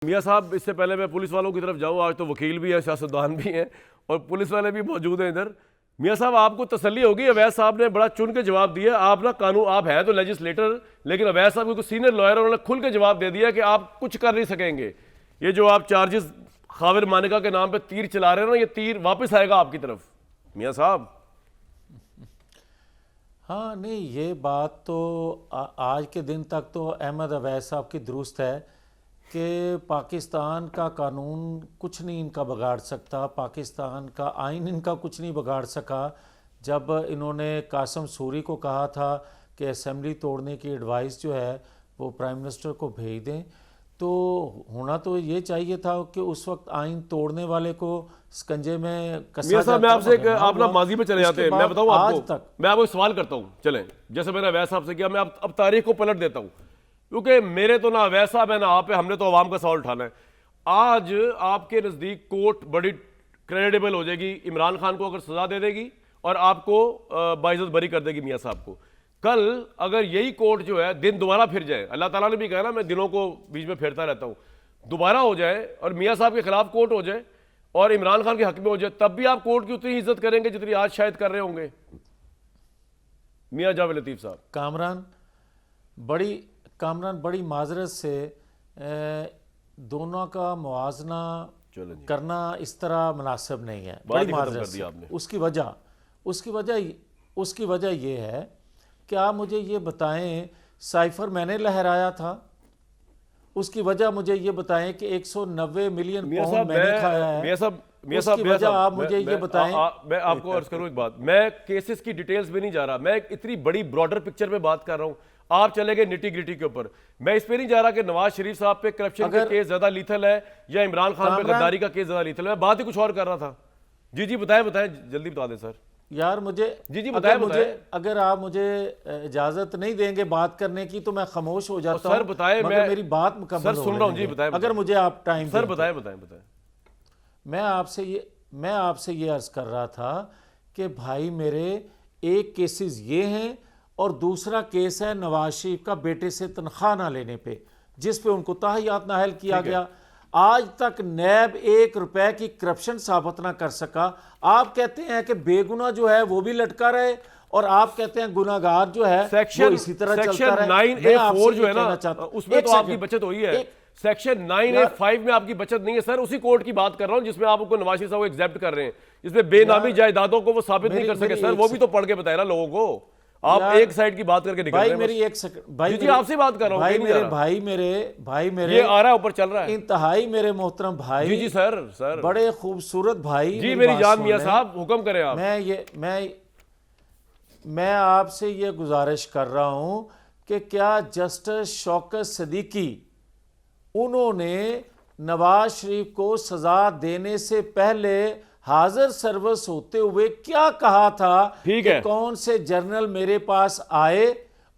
मियाँ साहब, इससे पहले मैं पुलिस वालों की तरफ जाऊँ, आज तो वकील भी है, सियासतदान भी हैं और पुलिस वाले भी मौजूद हैं इधर। मियाँ साहब, आपको तसल्ली होगी, अवैध साहब ने बड़ा चुन के जवाब दिया। आप ना कानून, आप है तो लेजिस्लेटर, लेकिन अवैध साहब को सीनियर लॉयर, उन्होंने खुल के जवाब दे दिया कि आप कुछ कर नहीं सकेंगे। ये जो आप चार्जेस खाविर मानिका के नाम पे तीर चला रहे हो ना, ये तीर वापस आएगा आपकी तरफ मियाँ साहब। हाँ नहीं, ये बात तो आज के दिन तक तो अहमद अवैध साहब की दुरुस्त है कि पाकिस्तान का कानून कुछ नहीं इनका बिगाड़ सकता, पाकिस्तान का आइन इनका कुछ नहीं बिगाड़ सका। जब इन्होंने कासम सूरी को कहा था कि असेंबली तोड़ने की एडवाइस जो है वो प्राइम मिनिस्टर को भेज दें, तो होना तो ये चाहिए था कि उस वक्त आइन तोड़ने वाले को स्कंजे में कसा साहब, मैं आपसे आप ना माजी में चले जाते हैं। मैं बताऊं आज आपको, तक मैं आपको सवाल करता हूं, चलें, जैसे मैंने अवैध साहब से किया, मैं अब तारीख को पलट देता हूं, क्योंकि मेरे तो ना अवैध साहब है ना आप है, हमने तो अवाम का सवाल उठाना है। आज आपके नज़दीक कोर्ट बड़ी क्रेडिबल हो जाएगी, इमरान खान को अगर सजा दे देगी और आपको बाइज्जत बरी कर देगी मियाँ साहब को। कल अगर यही कोर्ट जो है दिन दोबारा फिर जाए, अल्लाह ताला ने भी कहा ना मैं दिनों को बीच में फेरता रहता हूँ, दोबारा हो जाए और मियाँ साहब के खिलाफ कोर्ट हो जाए और इमरान खान के हक में हो जाए, तब भी आप कोर्ट की उतनी इज्जत करेंगे जितनी आज शायद कर रहे होंगे मियाँ जावेद लतीफ़ साहब। कामरान बड़ी माजरत से दोनों का मुआवजना करना इस तरह मुनासिब नहीं है, बड़ी माजरत से। उसकी वजह ये है कि आप मुझे ये बताएं, साइफर मैंने लहराया था, उसकी वजह मुझे ये बताएं कि 190 मिलियन पाउंड मैंने खाया है। मियाँ साहब, आप मुझे ये बताएं। मैं आपको अर्ज करूं एक बात, मैं केसेस की डिटेल्स में नहीं जा रहा, मैं एक इतनी बड़ी ब्रॉडर पिक्चर में बात कर रहा हूं। आप चले गए निटी ग्रिटी के ऊपर, मैं इस पे नहीं जा रहा कि नवाज शरीफ साहब पे करप्शन का केस ज्यादा लीथल है या इमरान खान पे गद्दारी का केस ज्यादा लीथल है, मैं बात ही कुछ और कर रहा था। जी बताएं, जल्दी बता दें सर। यार मुझे बताएं। अगर आप मुझे इजाजत नहीं देंगे बात करने की तो मैं खामोश हो जाता हूं। सर बताएं, मैं मेरी बात मुकम्मल सर सुन रहा हूं। जी बताएं, अगर मुझे आप टाइम सर बताएं। मैं आपसे ये अर्ज कर रहा था कि भाई मेरे एक केसेस ये हैं और दूसरा केस है नवाज शरीफ का बेटे से तनख्वाह ना लेने पे, जिस पे उनको ताहियात नाहल किया गया। आज तक नैब 1 रुपए की करप्शन साबित ना कर सका। आप कहते हैं कि बेगुनाह जो है वो भी लटका रहे और आप कहते हैं गुनाहगार जो है वो इसी तरह चलता रहे। 9A4 जो है ना, उसमें तो आपकी बचत हुई है। सेक्शन 9A5 में आपकी बचत नहीं है सर, उसी कोर्ट की बात कर रहा हूं जिसमें आपको नवाज शरीफ साहब को एग्जेप्ट कर रहे हैं, जिसमें बेनामी जायदादों को वो साबित नहीं कर सके। सर वो भी तो पढ़ के बताए ना लोगों को, आप एक साइड की बात करके निकल रहे हैं। मेरी एक सेकंड भाई, जी आपसे बात कर रहा हूं। भाई मेरे ये आ रहा है, ऊपर चल रहा है। इंतहाई मेरे मोहतरम भाई। जी सर बड़े खूबसूरत भाई। जी मेरी जान मियाँ साहब, हुक्म करें आप। मैं आपसे ये गुजारिश कर रहा हूं कि क्या जस्टिस शौकत सदीकी उन्होंने नवाज शरीफ को सजा देने से पहले हाजिर सर्विस होते हुए क्या कहा था? ठीक है, कौन से जर्नल मेरे पास आए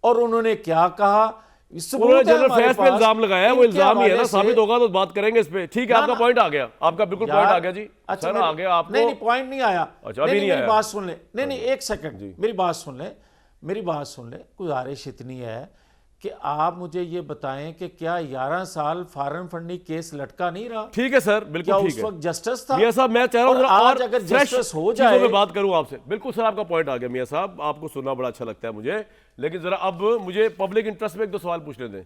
और उन्होंने क्या कहा? जनरल फैज पे इल्जाम लगाया है, वो इल्जाम ही है ना, साबित होगा तो बात करेंगे इस पे। ठीक है, आपका पॉइंट आ गया, आपका बिल्कुल पॉइंट आ गया जी। अच्छा सर आ गया आपको। नहीं पॉइंट नहीं आया। अच्छा अभी नहीं आया। मेरी बात सुन ले। नहीं एक सेकंड, मेरी बात सुन ले। गुजारिश इतनी है कि आप मुझे ये बताएं कि क्या 11 साल फॉरेन फंडिंग केस लटका नहीं रहा? ठीक है सर, बिल्कुल ठीक है। उस वक्त जस्टिस था? मियाँ साहब मैं चाह रहा हूँ आज अगर जस्टिस हो जाए, मैं बात करूँ आपसे। बिल्कुल सर, आपका पॉइंट आ गया मियाँ साहब, आपको सुनना बड़ा अच्छा लगता है मुझे, लेकिन जरा अब मुझे पब्लिक इंटरेस्ट में एक दो सवाल पूछने दें।